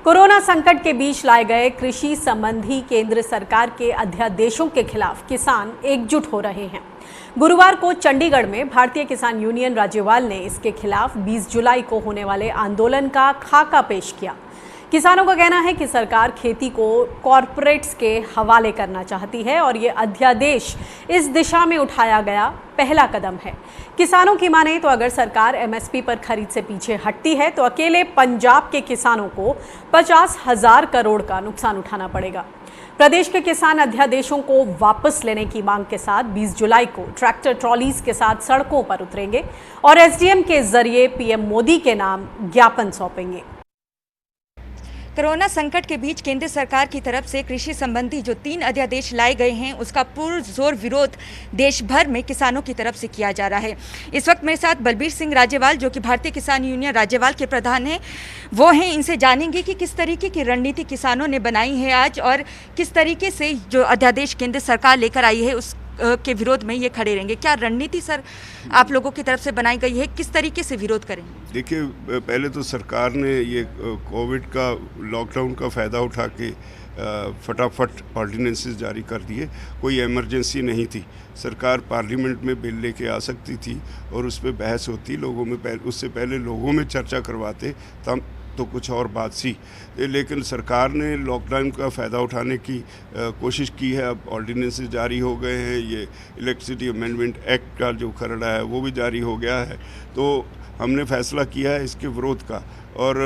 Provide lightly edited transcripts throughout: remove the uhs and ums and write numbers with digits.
Corona संकट के बीच लाए गए कृषि संबंधी केंद्र सरकार के अध्यादेशों के खिलाफ किसान एकजुट हो रहे हैं। गुरुवार को चंडीगढ़ में भारतीय किसान यूनियन राज्यपाल ने इसके खिलाफ 20 जुलाई को होने वाले आंदोलन का खाका पेश किया। किसानों का कहना है कि सरकार खेती को कॉरपोरेट्स के हवाले करना चाहती है और ये अध्यादेश इस दिशा में उठाया गया पहला कदम है। किसानों की माने तो अगर सरकार एमएसपी पर खरीद से पीछे हटती है तो अकेले पंजाब के किसानों को 50,000 करोड़ का नुकसान उठाना पड़ेगा। प्रदेश के किसान अध्यादेशों को वापस लेने की मांग के साथ 20 जुलाई को ट्रैक्टर ट्रॉलीज के साथ सड़कों पर उतरेंगे और एसडीएम के जरिए पीएम मोदी के नाम ज्ञापन सौंपेंगे। कोरोना संकट के बीच केंद्र सरकार की तरफ से कृषि संबंधी जो 3 अध्यादेश लाए गए हैं उसका पुरजोर विरोध देश भर में किसानों की तरफ से किया जा रहा है। इस वक्त मेरे साथ बलबीर सिंह राज्यपाल जो कि भारतीय किसान यूनियन राज्यपाल के प्रधान हैं वो हैं। इनसे जानेंगे कि किस तरीके की रणनीति किसानों ने बनाई है आज और किस तरीके से जो अध्यादेश केंद्र सरकार लेकर आई है उस के विरोध में ये खड़े रहेंगे। क्या रणनीति सर आप लोगों की तरफ से बनाई गई है, किस तरीके से विरोध करेंगे? देखिए, पहले तो सरकार ने ये कोविड का लॉकडाउन का फ़ायदा उठा के फटाफट ऑर्डिनेंसेस जारी कर दिए। कोई इमरजेंसी नहीं थी। सरकार पार्लियामेंट में बिल लेके आ सकती थी और उस पर बहस होती, लोगों में उससे पहले लोगों में चर्चा करवाते, तब तो कुछ और बात सी। लेकिन सरकार ने लॉकडाउन का फ़ायदा उठाने की कोशिश की है। अब ऑर्डिनेंसेस जारी हो गए हैं। ये इलेक्ट्रिसिटी अमेंडमेंट एक्ट का जो खरड़ा है वो भी जारी हो गया है। तो हमने फैसला किया है इसके विरोध का। और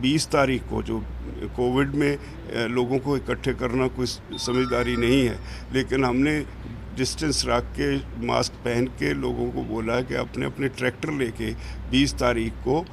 20 तारीख को जो कोविड में लोगों को इकट्ठे करना कोई समझदारी नहीं है, लेकिन हमने डिस्टेंस रख के मास्क पहन के लोगों को बोला है कि अपने अपने ट्रैक्टर लेके 20 तारीख को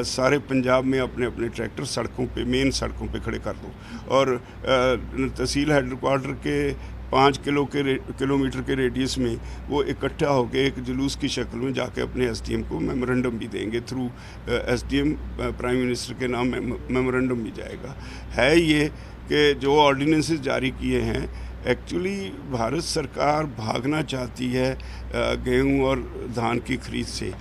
सारे पंजाब में अपने अपने ट्रैक्टर सड़कों पे, मेन सड़कों पे खड़े कर दो और तहसील हेडक्वार्टर के 5 किलोमीटर के रेडियस में वो इकट्ठा होकर एक जुलूस की शक्ल में जाके अपने एसडीएम को मेमोरेंडम भी देंगे। थ्रू एसडीएम प्राइम मिनिस्टर के नाम मेमोरेंडम भी जाएगा। है ये कि जो ऑर्डिनेंसेस जारी किए हैं, एक्चुअली भारत सरकार भागना चाहती है गेहूं और धान की खरीद से।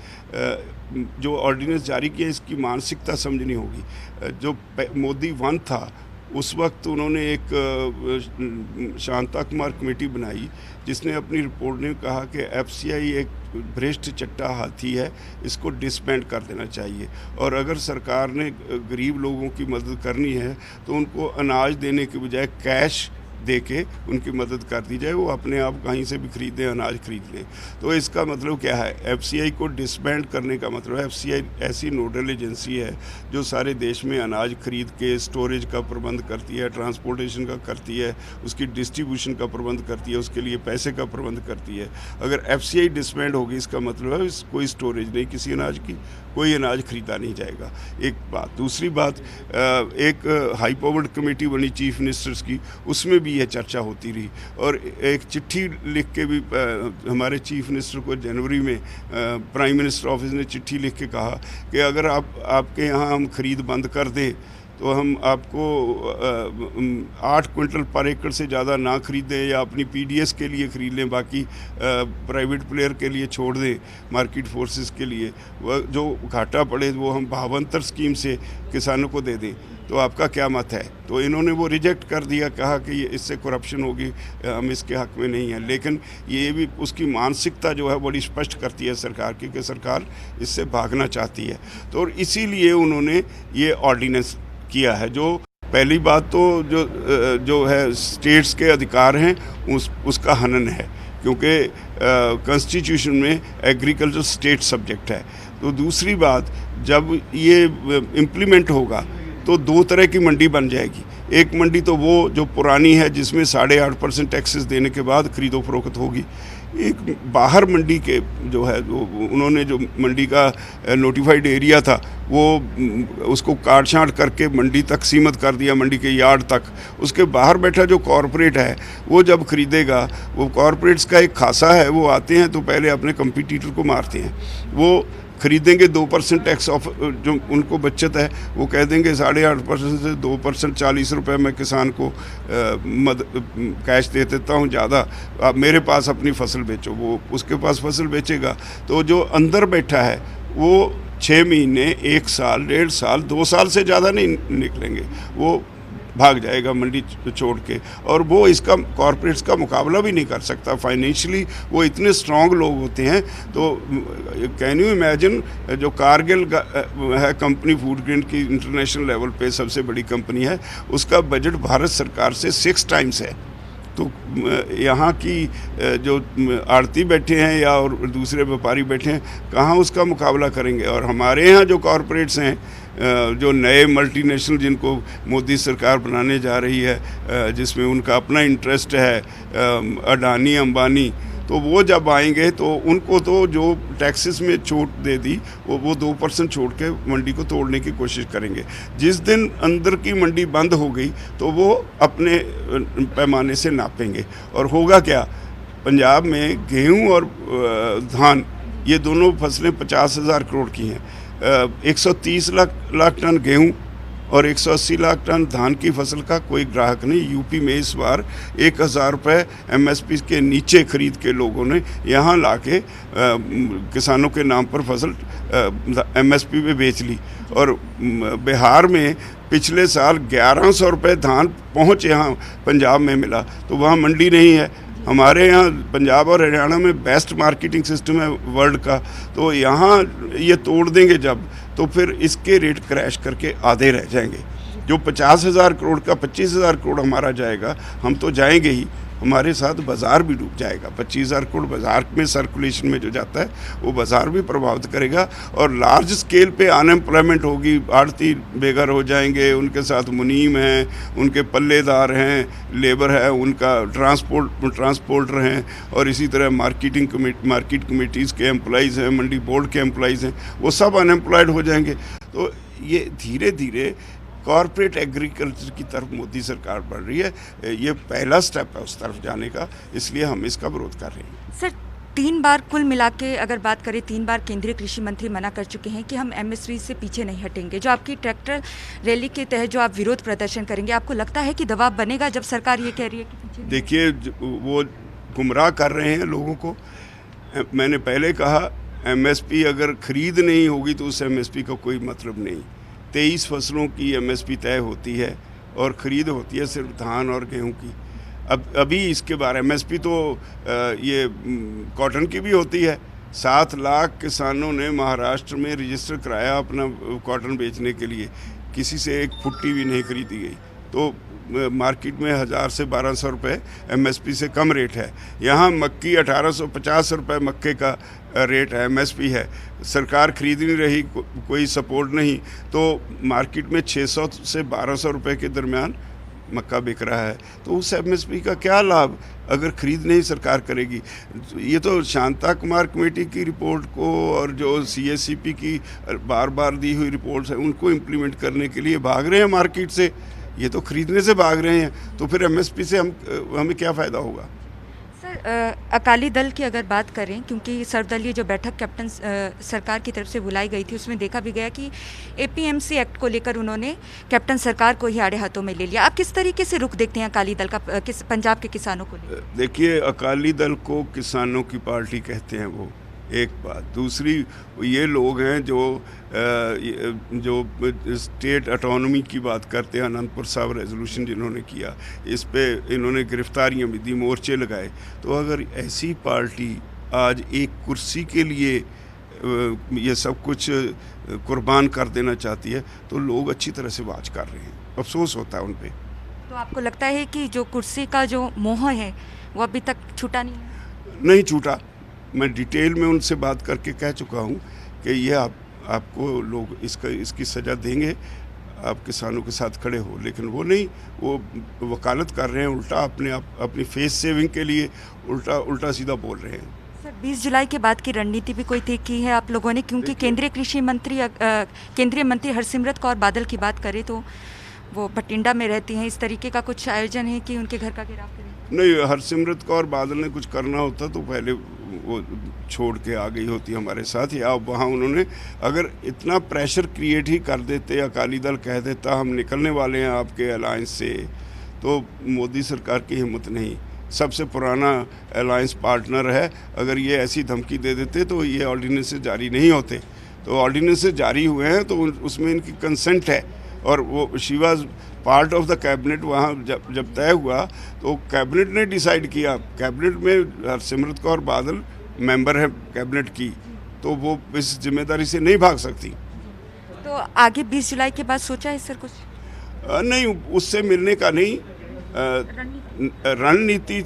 जो ऑर्डिनेंस जारी किए इसकी मानसिकता समझनी होगी। जो मोदी 1 था उस वक्त उन्होंने एक शांता कुमार कमेटी बनाई जिसने अपनी रिपोर्ट में कहा कि एफसीआई एक भ्रष्ट चट्टा हाथी है, इसको डिसबैंड कर देना चाहिए। और अगर सरकार ने गरीब लोगों की मदद करनी है तो उनको अनाज देने के बजाय कैश दे के उनकी मदद कर दी जाए। वो अपने आप कहीं से भी खरीदें, अनाज खरीद लें। तो इसका मतलब क्या है? एफसीआई को डिसबैंड करने का मतलब है एफसीआई ऐसी नोडल एजेंसी है जो सारे देश में अनाज खरीद के स्टोरेज का प्रबंध करती है, ट्रांसपोर्टेशन का करती है, उसकी डिस्ट्रीब्यूशन का प्रबंध करती है, उसके लिए पैसे का प्रबंध करती है। अगर एफसीआई डिसबैंड होगी इसका मतलब है कोई स्टोरेज नहीं, किसी अनाज की कोई अनाज खरीदा नहीं जाएगा। एक बात। दूसरी बात, एक हाई पावर्ड कमेटी बनी चीफ मिनिस्टर्स की, उसमें भी यह चर्चा होती रही और एक चिट्ठी लिख के भी हमारे चीफ मिनिस्टर को जनवरी में प्राइम मिनिस्टर ऑफिस ने चिट्ठी लिख के कहा कि अगर आपके यहाँ हम खरीद बंद कर दें तो हम आपको 8 क्विंटल पर एकड़ से ज़्यादा ना खरीदें या अपनी पीडीएस के लिए खरीद लें, बाकी प्राइवेट प्लेयर के लिए छोड़ दें, मार्केट फोर्सेस के लिए जो घाटा पड़े वो हम भावांतर स्कीम से किसानों को दे दें। तो आपका क्या मत है? तो इन्होंने वो रिजेक्ट कर दिया, कहा कि ये इससे करप्शन होगी, हम इसके हक में नहीं हैं। लेकिन ये भी उसकी मानसिकता जो है बड़ी स्पष्ट करती है सरकार की कि सरकार इससे भागना चाहती है। तो इसीलिए उन्होंने ये ऑर्डिनेंस किया है। जो पहली बात तो जो है स्टेट्स के अधिकार हैं उसका हनन है, क्योंकि कॉन्स्टिट्यूशन में एग्रीकल्चर स्टेट सब्जेक्ट है। तो दूसरी बात, जब ये इम्प्लीमेंट होगा तो 2 तरह की मंडी बन जाएगी। एक मंडी तो वो जो पुरानी है जिसमें 8.5% टैक्सेस देने के बाद खरीदो फरोख्त होगी। एक बाहर मंडी के जो है उन्होंने जो मंडी का नोटिफाइड एरिया था वो उसको काट छाँट करके मंडी तक सीमित कर दिया, मंडी के यार्ड तक। उसके बाहर बैठा जो कॉरपोरेट है वो जब खरीदेगा, वो कॉरपोरेट्स का एक खासा है, वो आते हैं तो पहले अपने कंपटीटर को मारते हैं। वो खरीदेंगे 2% टैक्स ऑफ जो उनको बचत है वो कह देंगे 8.5% से 2% 40 रुपये में किसान को कैश दे देता हूँ ज़्यादा, आप मेरे पास अपनी फसल बेचो। वो उसके पास फसल बेचेगा तो जो अंदर बैठा है वो 6 महीने, 1 साल, 1.5 साल, 2 साल से ज़्यादा नहीं निकलेंगे, वो भाग जाएगा मंडी छोड़ के। और वो इसका कॉरपोरेट्स का मुकाबला भी नहीं कर सकता फाइनेंशियली, वो इतने स्ट्रॉन्ग लोग होते हैं। तो कैन यू इमेजिन, जो कारगिल है कंपनी, फूड ग्रेन की इंटरनेशनल लेवल पे सबसे बड़ी कंपनी है, उसका बजट भारत सरकार से 6 टाइम्स है। तो यहाँ की जो आड़ती बैठे हैं या और दूसरे व्यापारी बैठे हैं, कहाँ उसका मुकाबला करेंगे। और हमारे यहाँ जो कॉरपोरेट्स हैं, जो नए मल्टीनेशनल जिनको मोदी सरकार बनाने जा रही है, जिसमें उनका अपना इंटरेस्ट है, अडानी, अंबानी, तो वो जब आएंगे तो उनको तो जो टैक्सेस में छूट दे दी वो 2% छोड़ के मंडी को तोड़ने की कोशिश करेंगे। जिस दिन अंदर की मंडी बंद हो गई तो वो अपने पैमाने से नापेंगे। और होगा क्या, पंजाब में गेहूं और धान, ये दोनों फसलें 50,000 करोड़ की हैं। 130 लाख टन गेहूं और 180 लाख टन धान की फसल का कोई ग्राहक नहीं। यूपी में इस बार 1,000 रुपये MSP के नीचे खरीद के लोगों ने यहाँ लाके किसानों के नाम पर फसल MSP पे बेच ली। और बिहार में पिछले साल 1,100 रुपये धान पहुँच यहाँ पंजाब में मिला, तो वहाँ मंडी नहीं है। हमारे यहाँ पंजाब और हरियाणा में बेस्ट मार्केटिंग सिस्टम है वर्ल्ड का, तो यहाँ ये तोड़ देंगे जब, तो फिर इसके रेट क्रैश करके आधे रह जाएंगे। जो 50,000 करोड़ का 25,000 करोड़ हमारा जाएगा, हम तो जाएंगे ही, हमारे साथ बाज़ार भी डूब जाएगा। 25,000 करोड़ बाज़ार में सर्कुलेशन में जो जाता है वो बाज़ार भी प्रभावित करेगा। और लार्ज स्केल पे अनएम्प्लॉयमेंट होगी, आड़ती बेघर हो जाएंगे, उनके साथ मुनीम हैं, उनके पल्लेदार हैं, लेबर है, उनका ट्रांसपोर्टर हैं, और इसी तरह मार्केट कमेटीज़ के एम्प्लॉइज़ हैं, मंडी बोर्ड के एम्प्लॉइज़ हैं, वो सब अनएम्प्लॉयड हो जाएंगे। तो ये धीरे धीरे कॉर्पोरेट एग्रीकल्चर की तरफ मोदी सरकार बढ़ रही है। ये पहला स्टेप है उस तरफ जाने का, इसलिए हम इसका विरोध कर रहे हैं। सर, 3 बार कुल मिला के अगर बात करें, 3 बार केंद्रीय कृषि मंत्री मना कर चुके हैं कि हम MSP से पीछे नहीं हटेंगे। जो आपकी ट्रैक्टर रैली के तहत जो आप विरोध प्रदर्शन करेंगे, आपको लगता है कि दबाव बनेगा जब सरकार ये कह रही है कि पीछे? देखिए, वो गुमराह कर रहे हैं लोगों को। मैंने पहले कहा, MSP अगर खरीद नहीं होगी तो उस MSP का कोई मतलब नहीं। 23 फसलों की MSP तय होती है और ख़रीद होती है सिर्फ धान और गेहूं की। अभी इसके बारे में MSP तो ये कॉटन की भी होती है। 7 लाख किसानों ने महाराष्ट्र में रजिस्टर कराया अपना कॉटन बेचने के लिए, किसी से एक फुट्टी भी नहीं खरीदी गई। तो मार्केट में 1,000 से 1,200 रुपये MSP से कम रेट है। यहाँ मक्की 1,850 रुपये मक्के का रेट है, MSP है। सरकार खरीद नहीं रही, कोई सपोर्ट नहीं, तो मार्केट में 600 से 1,200 रुपये के दरमियान मक्का बिक रहा है। तो उस MSP का क्या लाभ अगर खरीद नहीं सरकार करेगी? ये तो शांता कुमार कमेटी की रिपोर्ट को और जो CSCP की बार बार दी हुई रिपोर्ट्स हैं उनको इम्प्लीमेंट करने के लिए भाग रहे हैं मार्केट से, ये तो खरीदने से भाग रहे हैं। तो फिर MSP से हमें क्या फ़ायदा होगा? सर, अकाली दल की अगर बात करें, क्योंकि सर्वदलीय जो बैठक कैप्टन सरकार की तरफ से बुलाई गई थी, उसमें देखा भी गया कि APMC एक्ट को लेकर उन्होंने कैप्टन सरकार को ही आड़े हाथों में ले लिया। आप किस तरीके से रुख देखते हैं अकाली दल का पंजाब के किसानों को लेकर? देखिए, अकाली दल को किसानों की पार्टी कहते हैं, वो एक बात। दूसरी, ये लोग हैं जो स्टेट ऑटोनॉमी की बात करते हैं। अनंतपुर साहब रेजोल्यूशन जिन्होंने किया, इस पे इन्होंने गिरफ्तारियां भी दी, मोर्चे लगाए। तो अगर ऐसी पार्टी आज एक कुर्सी के लिए ये सब कुछ कुर्बान कर देना चाहती है, तो लोग अच्छी तरह से वाच कर रहे हैं। अफसोस होता है उन पे। तो आपको लगता है कि जो कुर्सी का जो मोह है वो अभी तक छूटा नहीं है? नहीं छूटा। मैं डिटेल में उनसे बात करके कह चुका हूँ कि ये आपको लोग इसकी सज़ा देंगे, आप किसानों के साथ खड़े हो। लेकिन वो नहीं, वो वकालत कर रहे हैं, उल्टा अपनी फेस सेविंग के लिए उल्टा सीधा बोल रहे हैं। सर, 20 जुलाई के बाद की रणनीति भी कोई तय की है आप लोगों ने? क्योंकि केंद्रीय मंत्री हरसिमरत कौर बादल की बात करें तो वो भटिंडा में रहती हैं। इस तरीके का कुछ आयोजन है कि उनके घर का घेराव करें? नहीं, हरसिमरत कौर बादल ने कुछ करना होता तो पहले वो छोड़ के आ गई होती हमारे साथ, या वहाँ उन्होंने अगर इतना प्रेशर क्रिएट ही कर देते, अकाली दल कह देता हम निकलने वाले हैं आपके अलायंस से, तो मोदी सरकार की हिम्मत नहीं। सबसे पुराना अलायंस पार्टनर है, अगर ये ऐसी धमकी दे देते तो ये ऑर्डिनेंसेस जारी नहीं होते। तो ऑर्डिनेंसेस जारी हुए हैं तो उसमें इनकी कंसेंट है, और वो she was part of the cabinet. वहाँ जब तय हुआ तो कैबिनेट ने डिसाइड किया, कैबिनेट में हरसिमरत कौर बादल मेंबर है कैबिनेट की, तो वो इस जिम्मेदारी से नहीं भाग सकती। तो आगे 20 जुलाई के बाद सोचा है सर कुछ? नहीं, उससे मिलने का नहीं, रणनीति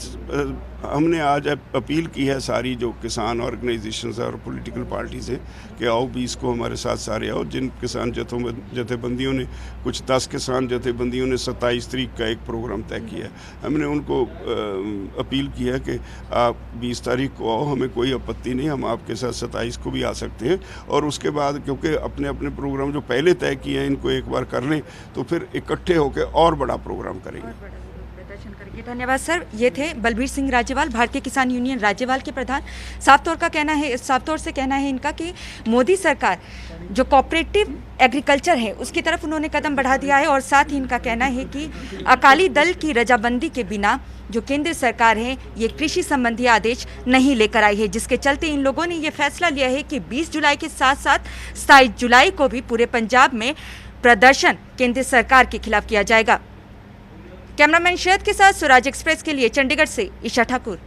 हमने आज अपील की है सारी जो किसान ऑर्गेनाइजेशंस और पॉलिटिकल पार्टीज हैं कि आओ 20 को हमारे साथ सारे आओ। जिन किसान जथेबंदियों ने, कुछ 10 किसान जथेबंदियों ने 27 तारीख का एक प्रोग्राम तय किया है, हमने उनको अपील की है कि आप 20 तारीख को आओ, हमें कोई आपत्ति नहीं, हम आपके साथ 27 को भी आ सकते हैं। और उसके बाद क्योंकि अपने अपने प्रोग्राम जो पहले तय किए हैं इनको एक बार कर लें तो फिर इकट्ठे होकर और बड़ा प्रोग्राम करेंगे। धन्यवाद सर। ये थे बलबीर सिंह राजेवाल, भारतीय किसान यूनियन राज्यवाल के प्रधान। साफ तौर से कहना है इनका कि मोदी सरकार जो कोऑपरेटिव एग्रीकल्चर है उसकी तरफ उन्होंने कदम बढ़ा दिया है, और साथ ही इनका कहना है कि अकाली दल की रजाबंदी के बिना जो केंद्र सरकार है ये कृषि संबंधी आदेश नहीं लेकर आई है, जिसके चलते इन लोगों ने ये फैसला लिया है कि 20 जुलाई के साथ साथ 27 जुलाई को भी पूरे पंजाब में प्रदर्शन केंद्र सरकार के खिलाफ किया जाएगा। कैमरामैन शहद के साथ स्वराज एक्सप्रेस के लिए चंडीगढ़ से ईशा ठाकुर।